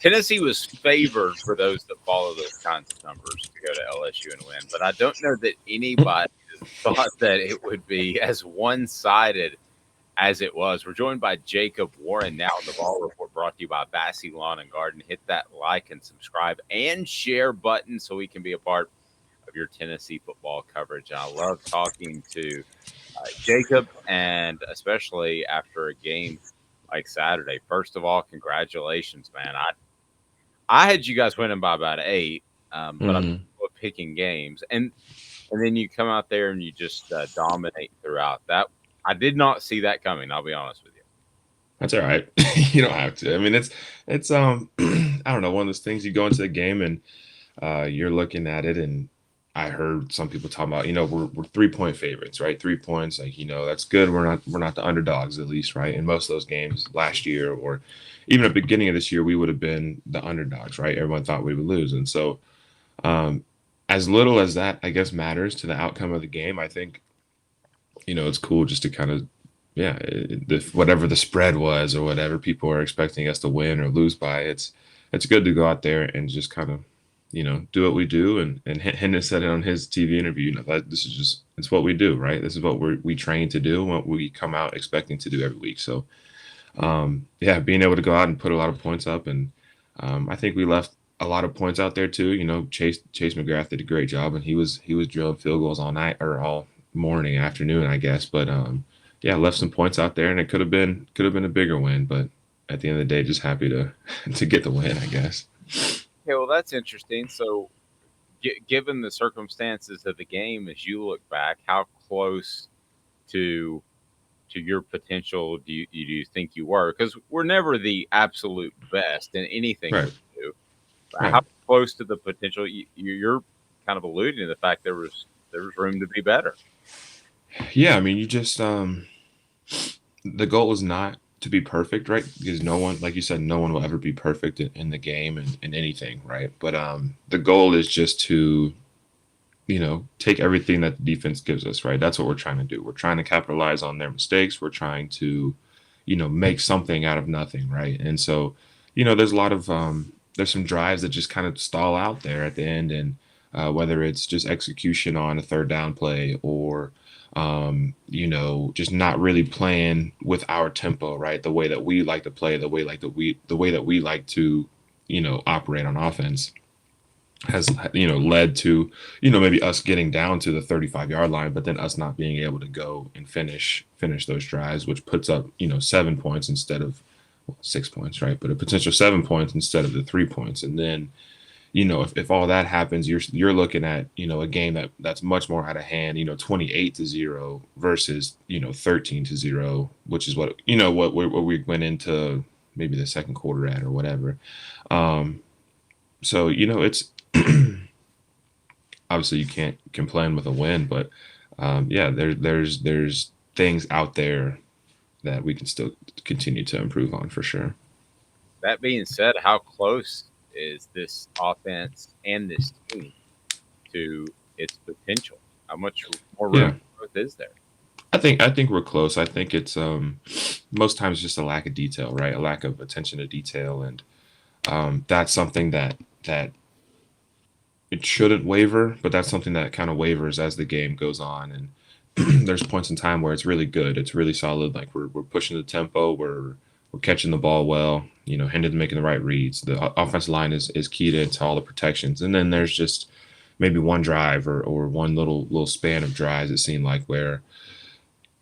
Tennessee was favored for those that follow those kinds of numbers to go to LSU and win, but I don't know that anybody thought that it would be as one-sided as it was. We're joined by Jacob Warren now. The Ball Report brought to you by Bassey Lawn and Garden. Hit that like and subscribe and share button so we can be a part of your Tennessee football coverage. And I love talking to Jacob, and especially after a game like Saturday. First of all, congratulations, man. I had you guys winning by about 8, but I'm Hmm. picking games, and then you come out there and you just dominate throughout. That I did not see that coming. I'll be honest with you. That's all right. You don't have to. I mean, it's I don't know, one of those things you go into the game and you're looking at it, and I heard some people talking about, we're 3-point favorites, right? 3 points, like, that's good. We're not the underdogs, at least, right? In most of those games last year, or even at the beginning of this year, we would have been the underdogs, right? Everyone thought we would lose, and so um, as little as that, I guess, matters to the outcome of the game, I think it's cool just to kind of, yeah, whatever the spread was or whatever people are expecting us to win or lose by, it's good to go out there and just kind of, do what we do. And Hendon said it on his TV interview, that this is just, it's what we do, right? This is what we train to do, what we come out expecting to do every week. So, yeah, being able to go out and put a lot of points up, and I think we left a lot of points out there too. Chase McGrath did a great job, and he was drilling field goals all night or all morning, afternoon, I guess. But yeah, left some points out there, and it could have been a bigger win. But at the end of the day, just happy to to get the win, I guess. Okay, well that's interesting. So, given the circumstances of the game, as you look back, how close to your potential do you think you were? Because we're never the absolute best in anything Right, we do. How right. close to the potential you're kind of alluding to the fact there was room to be better. Yeah, I mean, you just the goal is not to be perfect, right? Because no one, like you said, no one will ever be perfect in the game and in anything, right? But the goal is just to, take everything that the defense gives us, right? That's what we're trying to do. We're trying to capitalize on their mistakes. We're trying to, make something out of nothing, right? And so, there's a lot of there's some drives that just kind of stall out there at the end, and whether it's just execution on a third down play, or just not really playing with our tempo, right? The way that we like to play, the way that we like to, operate on offense, has, led to, maybe us getting down to the 35-yard line, but then us not being able to go and finish those drives, which puts up, 7 points instead of, well, 6 points, right? But a potential 7 points instead of the 3 points. And then, if all that happens, you're looking at, a game that's much more out of hand, 28-0 versus, 13-0, which is what we went into maybe the second quarter at, or whatever. Um, so, it's obviously you can't complain with a win, but yeah, there's things out there that we can still continue to improve on, for sure. That being said, how close is this offense and this team to its potential? How much more room Yeah, for growth is there? I think we're close. I think it's most times just a lack of detail, right? A lack of attention to detail, and that's something that it shouldn't waver, but that's something that kind of wavers as the game goes on. And there's points in time where it's really good, it's really solid. Like we're pushing the tempo, we're catching the ball well. Hendon's making the right reads. The offensive line is keyed into all the protections, and then there's just maybe one drive, or one little span of drives, it seemed like, where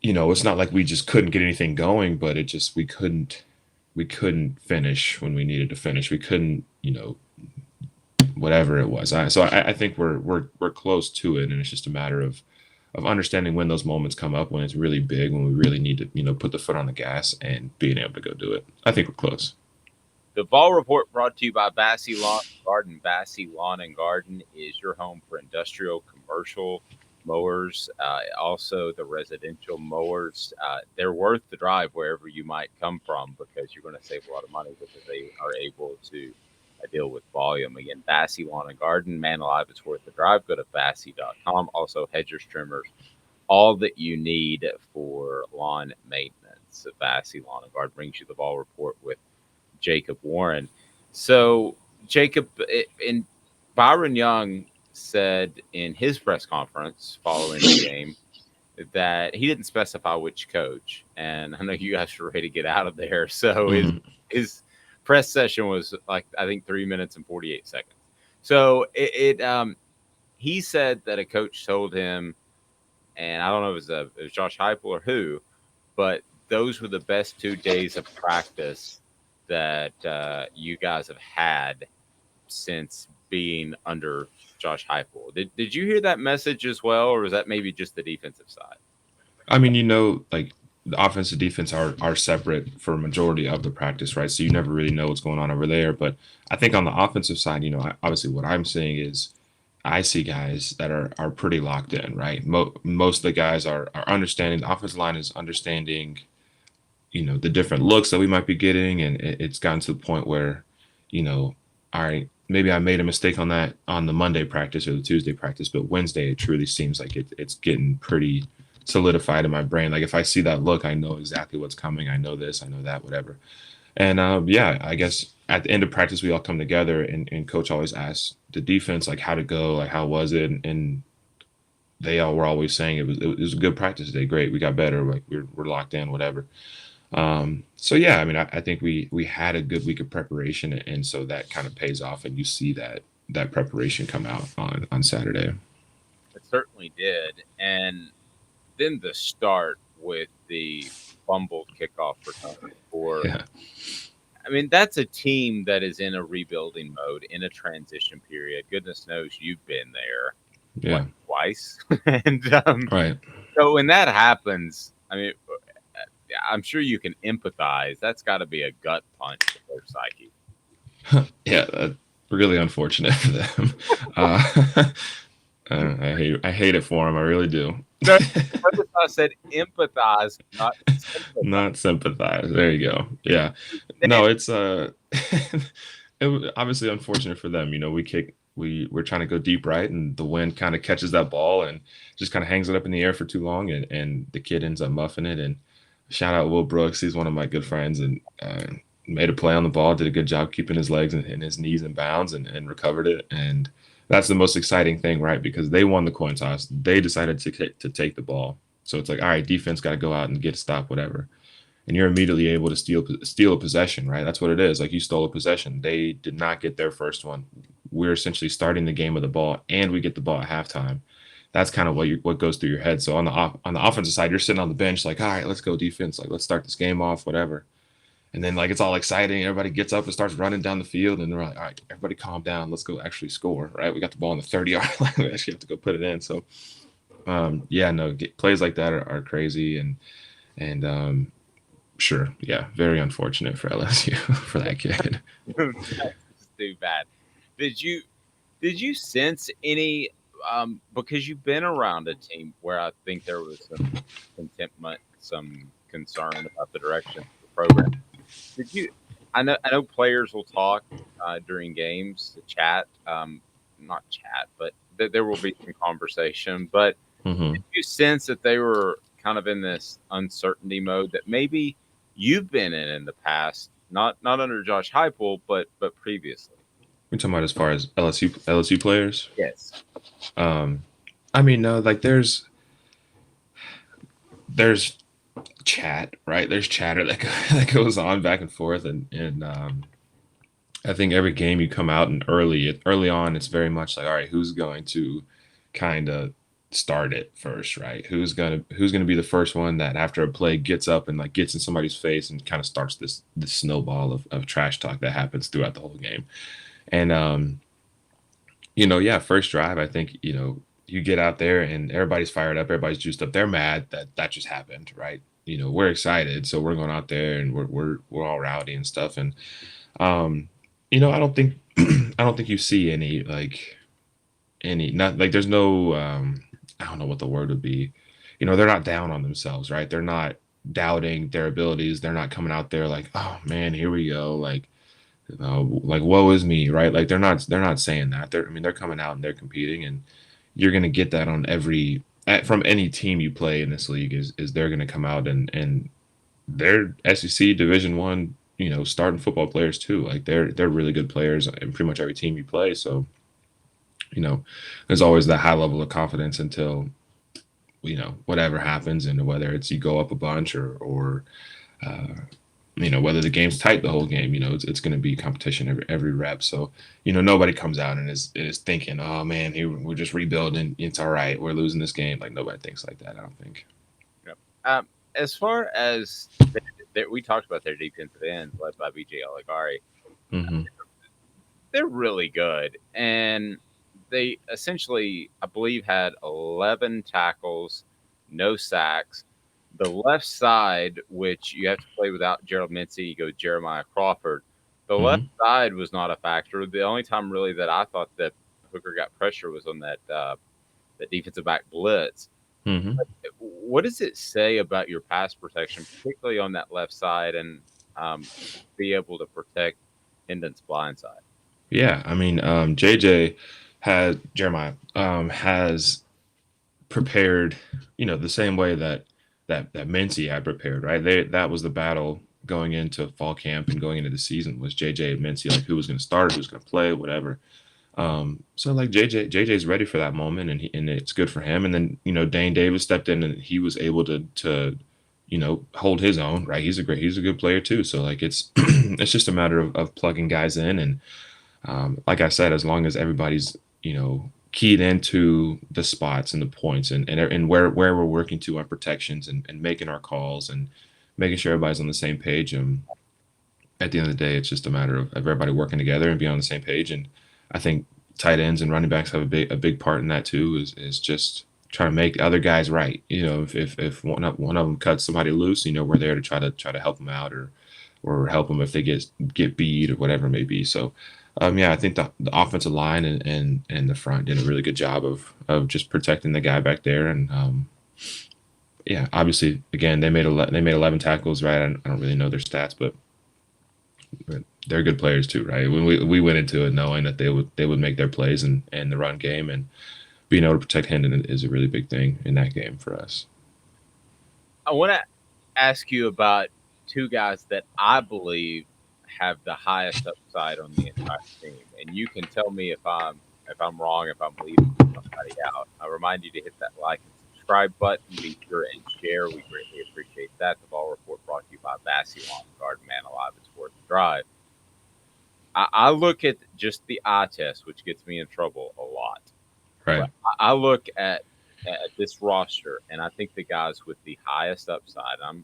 it's not like we just couldn't get anything going, but it just we couldn't finish when we needed to finish. We couldn't, whatever it was. So I think we're close to it, and it's just a matter of understanding when those moments come up, when it's really big, when we really need to, put the foot on the gas and being able to go do it. I think we're close. The Ball Report brought to you by Bassey Lawn and Garden. Bassey Lawn and Garden is your home for industrial, commercial mowers, also the residential mowers. They're worth the drive wherever you might come from because you're going to save a lot of money because they are able to deal with volume. Again, Bassey Lawn and Garden, man alive, it's worth the drive. Go to Bassey.com. Also, hedgers, trimmers, all that you need for lawn maintenance. Bassey Lawn and Garden brings you the Ball Report with Jacob Warren. So Jacob and Byron Young said in his press conference following the game that he didn't specify which coach. And I know you guys are ready to get out of there. So Mhm. his press session was like I think 3 minutes and 48 seconds. So he said that a coach told him, and I don't know if it was Josh Heupel or who, but those were the best 2 days of practice that you guys have had since being under Josh Heupel. Did you hear that message as well, or was that maybe just the defensive side? I mean, like the offense and defense are separate for a majority of the practice, right? So you never really know what's going on over there. But I think on the offensive side, obviously what I'm seeing is I see guys that are pretty locked in, right? Most of the guys are understanding. The offensive line is understanding, the different looks that we might be getting, and it's gotten to the point where, all right, maybe I made a mistake on that on the Monday practice or the Tuesday practice, but Wednesday it truly seems like it's getting pretty solidified in my brain. Like if I see that look, I know exactly what's coming. I know this, I know that, whatever. And yeah, I guess at the end of practice we all come together, and coach always asks the defense like how to go, like how was it, and they all were always saying it was a good practice today, great, we got better, like we're locked in, whatever. So yeah, I mean, I think we had a good week of preparation, and so that kind of pays off, and you see that preparation come out on Saturday. It certainly did. And then the start with the fumbled kickoff return for, Yeah, I mean, that's a team that is in a rebuilding mode, in a transition period. Goodness knows you've been there, what, yeah, twice? And right. so when that happens, I mean, I'm sure you can empathize. That's got to be a gut punch to their psyche. Yeah, really unfortunate for them. Uh, I hate it for them. I really do. No, notice I said empathize, not sympathize. Not sympathize. There you go. Yeah. No, it's it was obviously unfortunate for them. We're trying to go deep right, and the wind kind of catches that ball and just kind of hangs it up in the air for too long, and the kid ends up muffing it. And shout out Will Brooks, he's one of my good friends, and made a play on the ball, did a good job keeping his legs and his knees in bounds, and recovered it. And that's the most exciting thing, right? Because they won the coin toss. They decided to take the ball. So it's like, all right, defense got to go out and get a stop, whatever, and you're immediately able to steal a possession, right? That's what it is. Like you stole a possession. They did not get their first one. We're essentially starting the game with the ball, and we get the ball at halftime. That's kind of what goes through your head. So on the offensive side, you're sitting on the bench like, all right, let's go defense. Like let's start this game off, whatever. And then like it's all exciting. Everybody gets up and starts running down the field, and they're like, all right, everybody calm down. Let's go actually score, right? We got the ball on the 30-yard line. We actually have to go put it in. So yeah, no, plays like that are crazy, and sure, yeah, very unfortunate for LSU for that kid. That's too bad. Did you did you sense any because you've been around a team where I think there was some contentment, some concern about the direction of the program. Did you? I know players will talk during games, chat, not chat, but there will be some conversation. But Hmm. did you sense that they were kind of in this uncertainty mode that maybe you've been in the past, not under Josh Heupel, but previously? We're talking about as far as LSU players. Yes. Um, I mean, no, like there's chat, right? There's chatter that goes on back and forth, and I think every game you come out and early on, it's very much like, all right, who's going to kind of start it first, right? Who's gonna be the first one that after a play gets up and like gets in somebody's face and kind of starts this snowball of trash talk that happens throughout the whole game. And yeah, first drive, I think, you get out there and everybody's fired up, everybody's juiced up. They're mad that just happened, right? We're excited, so we're going out there and we're all rowdy and stuff. And um, I don't think I don't think you see any like any not like there's no I don't know what the word would be. They're not down on themselves, right? They're not doubting their abilities. They're not coming out there like, oh man, here we go, like woe is me, right? Like they're not saying that. They're coming out and they're competing, and you're gonna get that on from any team you play in this league is they're gonna come out and they're SEC Division 1 starting football players too. Like they're really good players in pretty much every team you play. So there's always that high level of confidence until whatever happens, and whether it's you go up a bunch or uh, whether the game's tight the whole game. It's going to be competition every rep. So nobody comes out and is thinking, oh man, here we're just rebuilding. It's all right. We're losing this game. Like nobody thinks like that. I don't think. Yep. As far as we talked about their defensive ends led by BJ Oligari, Hmm. they're really good, and they essentially, I believe, had 11 tackles, no sacks. The left side, which you have to play without Gerald Mincey, you go Jeremiah Crawford. The left Hmm. side was not a factor. The only time really that I thought that Hooker got pressure was on that defensive back blitz. Hmm. What does it say about your pass protection, particularly on that left side, and be able to protect Hendon's blind side? Yeah, I mean, JJ had Jeremiah has prepared, the same way that Mincy had prepared, right? That was the battle going into fall camp and going into the season was JJ and Mincy, like who was going to start, who's going to play, whatever. So like JJ's ready for that moment, and it's good for him. And then Dane Davis stepped in and he was able to hold his own, right? He's a good player too. So like it's it's just a matter of plugging guys in, and like I said, as long as everybody's keyed into the spots and the points and where we're working to on protections and making our calls and making sure everybody's on the same page. At the end of the day, it's just a matter of everybody working together and being on the same page. And I think tight ends and running backs have a big part in that too. Is just trying to make the other guys right. If one of them cuts somebody loose, we're there to try to help them out or help them if they get beat or whatever it may be. So, yeah, I think the offensive line and the front did a really good job of just protecting the guy back there. And yeah, obviously, again, they made 11 tackles, right? I don't really know their stats, but they're good players too, right? When we went into it knowing that they would make their plays and the run game, and being able to protect Hendon is a really big thing in that game for us. I want to ask you about two guys that I believe have the highest upside on the entire team, and you can tell me if I'm wrong, if I'm leaving somebody out. I remind you to hit that like and subscribe button. Be sure and share. We greatly appreciate that. The Ball Report brought to you by Bassy Lawn Guard. Man alive, it's worth the drive. I look at just the eye test, which gets me in trouble a lot. Right. But I look at this roster, and I think the guys with the highest upside. I'm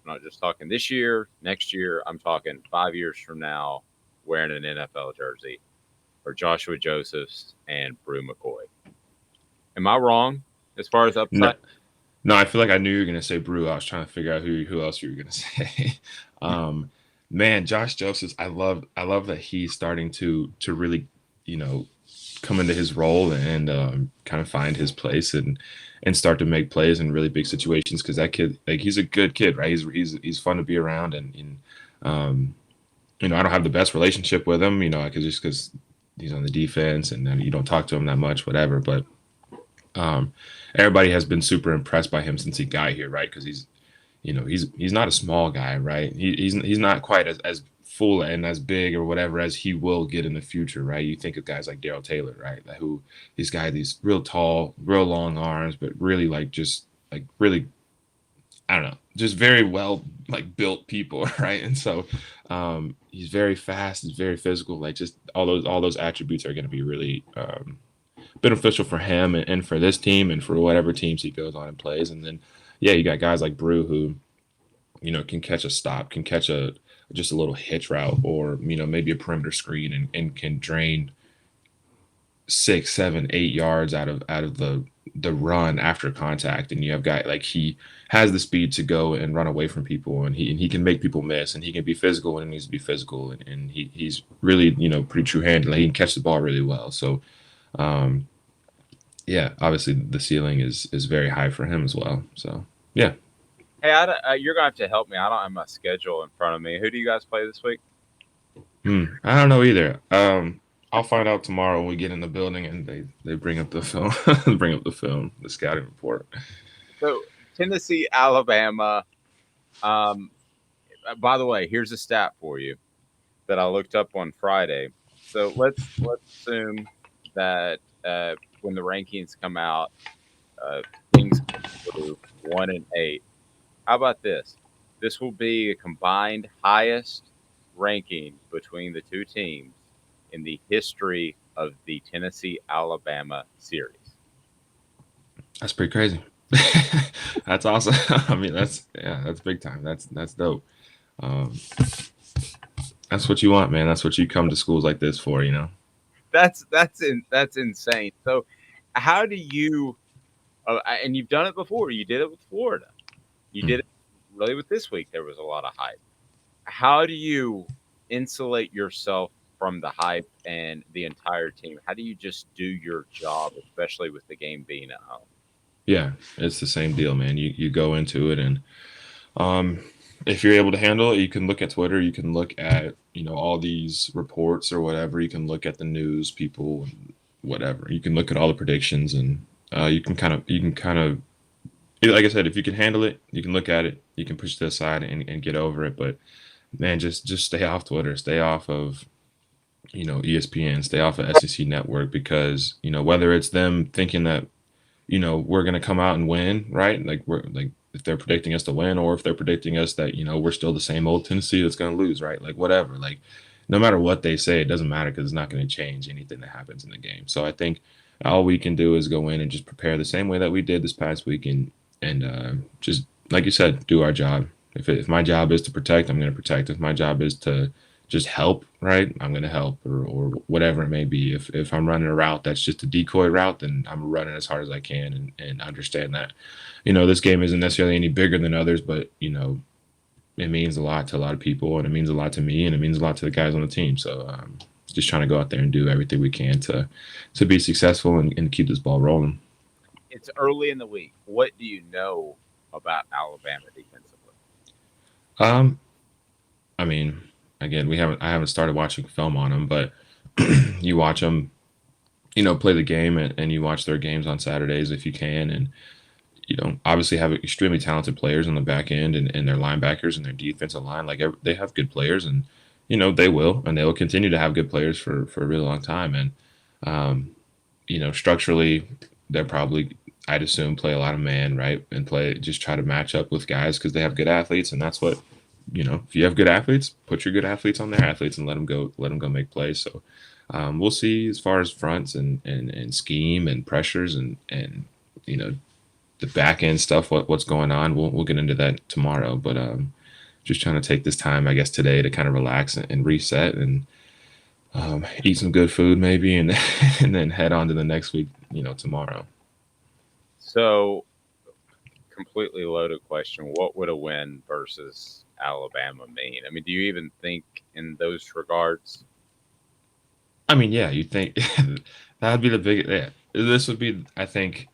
not just talking this year, next year. I'm talking 5 years from now, wearing an NFL jersey, or Joshua Josephs and Brew McCoy. Am I wrong as far as No, upside? no, I feel like I knew you were gonna say Brew. I was trying to figure out who else you were gonna say. um, Man, Josh Josephs, I love that he's starting to really, you know, come into his role and kind of find his place and start to make plays in really big situations because that kid, like, he's a good kid, right? He's fun to be around, and um, I don't have the best relationship with him, because he's on the defense and you don't talk to him that much, whatever. But um, everybody has been super impressed by him since he got here, right? Because he's not a small guy, right? He's not quite as full and as big or whatever as he will get in the future, right? You think of guys like Daryl Taylor, right? Like who these real tall, real long arms, but really like just like really, I don't know, just very well like built people, right? And so he's very fast, he's very physical, like just all those attributes are going to be really beneficial for him and for this team and for whatever teams he goes on and plays. And then yeah, you got guys like Brew who can catch a stop, can catch a just a little hitch route, or maybe a perimeter screen, and can drain 6, 7, 8 yards out of the run after contact. And you have guy like he has the speed to go and run away from people, and he can make people miss, and he can be physical when he needs to be physical, and he's really pretty true handed. Like, he can catch the ball really well. So um, yeah, obviously the ceiling is very high for him as well. So yeah. Hey, you're gonna have to help me. I don't have my schedule in front of me. Who do you guys play this week? I don't know either. I'll find out tomorrow when we get in the building and they bring up the film, the scouting report. So Tennessee, Alabama. Um, by the way, here's a stat for you that I looked up on Friday. So let's assume that when the rankings come out, things go through 1 and 8. How about this? This will be a combined highest ranking between the two teams in the history of the Tennessee Alabama series. That's pretty crazy. That's awesome. I mean, that's big time. That's dope. Um, that's what you want, man. That's what you come to schools like this for, you know. That's insane. So, how do you? And you've done it before. You did it with Florida. You Mm. did it really with this week. There was a lot of hype. How do you insulate yourself from the hype and the entire team? How do you just do your job, especially with the game being at home? Yeah, it's the same deal, man. You go into it, and um, if you're able to handle it, you can look at Twitter. You can look at all these reports or whatever. You can look at the news, people, and whatever. You can look at all the predictions, and you can kind of like I said, if you can handle it, you can look at it. You can push it to the side and get over it. But man, just stay off Twitter. Stay off of ESPN. Stay off of SEC Network because whether it's them thinking that we're going to come out and win, right? Like we're like if they're predicting us to win or if they're predicting us that, we're still the same old Tennessee that's going to lose, right? Like whatever. Like no matter what they say, it doesn't matter because it's not going to change anything that happens in the game. So I think all we can do is go in and just prepare the same way that we did this past week and just like you said, do our job. If my job is to protect, I'm going to protect. If my job is to just help, right? I'm going to help or whatever it may be. If I'm running a route that's just a decoy route, then I'm running as hard as I can and understand that, this game isn't necessarily any bigger than others, but, it means a lot to a lot of people and it means a lot to me and it means a lot to the guys on the team. So just trying to go out there and do everything we can to be successful and keep this ball rolling. It's early in the week. What do you know about Alabama defensively? Um, I mean, again, I haven't started watching film on them, but you watch them, play the game and you watch their games on Saturdays if you can. And, obviously have extremely talented players on the back end and their linebackers and their defensive line. Like they have good players and, they will continue to have good players for a really long time. And, um, structurally, they're probably, I'd assume, play a lot of man, right? And just try to match up with guys because they have good athletes. And that's what, if you have good athletes, put your good athletes on their athletes and let them go make plays. So we'll see as far as fronts and scheme and pressures and you know the back end stuff. What's going on? We'll get into that tomorrow. But just trying to take this time, I guess, today to kind of relax and reset and eat some good food maybe, and and then head on to the next week. Tomorrow. So, completely loaded question. What would a win versus Alabama mean? I mean, do you even think in those regards? I mean, yeah, you think that'd be the big. Yeah, this would be. I think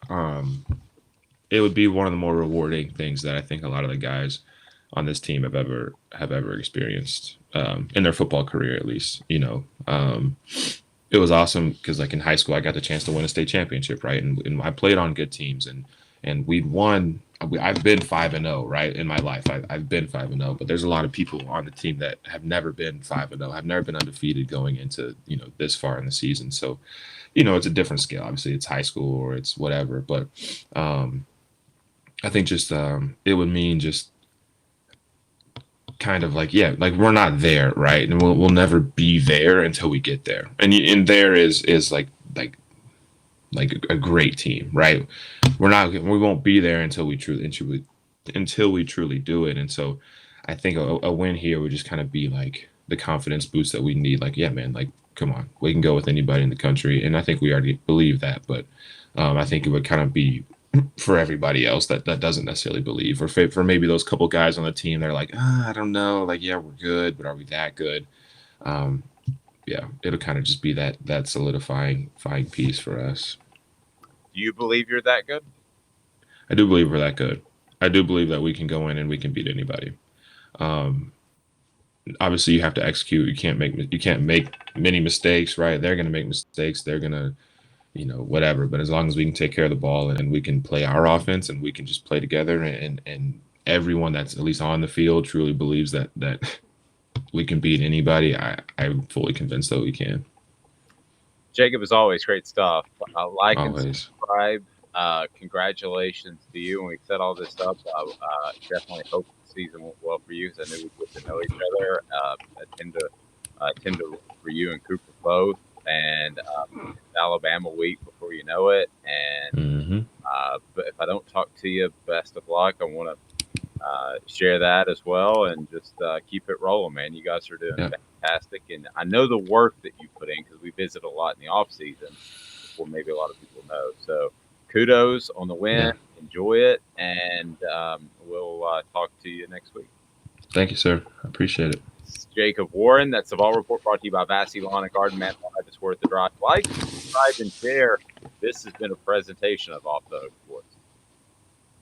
um, it would be one of the more rewarding things that I think a lot of the guys on this team have ever experienced in their football career, at least. It was awesome because like in high school, I got the chance to win a state championship, right? And I played on good teams, and we'd won. I've been 5-0, right, in my life. I've been 5-0, but there's a lot of people on the team that have never been 5-0. Have never been undefeated going into this far in the season. So, it's a different scale. Obviously, it's high school or it's whatever, but um, I think just it would mean just kind of like like we're not there, right? And we'll never be there until we get there. And there is like a great team, right? We won't be there until we truly do it. And so I think a win here would just kind of be like the confidence boost that we need. Like, yeah, man, like come on, we can go with anybody in the country, and I think we already believe that. But I think it would kind of be for everybody else that doesn't necessarily believe, or for maybe those couple guys on the team, they're like, I don't know, like yeah, we're good, but are we that good? Um, yeah, it'll kind of just be that solidifying piece for us. Do you believe you're that good? I do believe we're that good. I do believe that we can go in and we can beat anybody. Um, Obviously, you have to execute. You can't make many mistakes, right? They're going to make mistakes. They're going to whatever. But as long as we can take care of the ball and we can play our offense and we can just play together and everyone that's at least on the field truly believes that we can beat anybody, I'm fully convinced that we can. Jacob, as always, great stuff. Like and Always. subscribe. Congratulations to you. When we set all this up, definitely hope the season went well for you because I knew we'd get to know each other. I tend to root for you and Cooper both, and Alabama week before you know it. And Mm-hmm. but if I don't talk to you, best of luck. I want to share that as well, and just keep it rolling, man. You guys are doing Yeah. fantastic, and I know the work that you put in because we visit a lot in the off season before maybe a lot of people know. So kudos on the win. Yeah. Enjoy it, and we'll talk to you next week. Thank you, sir. I appreciate it. Jacob Warren. That's the Vol Report brought to you by Vassy Lawn and Garden. Man, life is worth the drive. Like, subscribe, and share. This has been a presentation of Off the Hook Sports.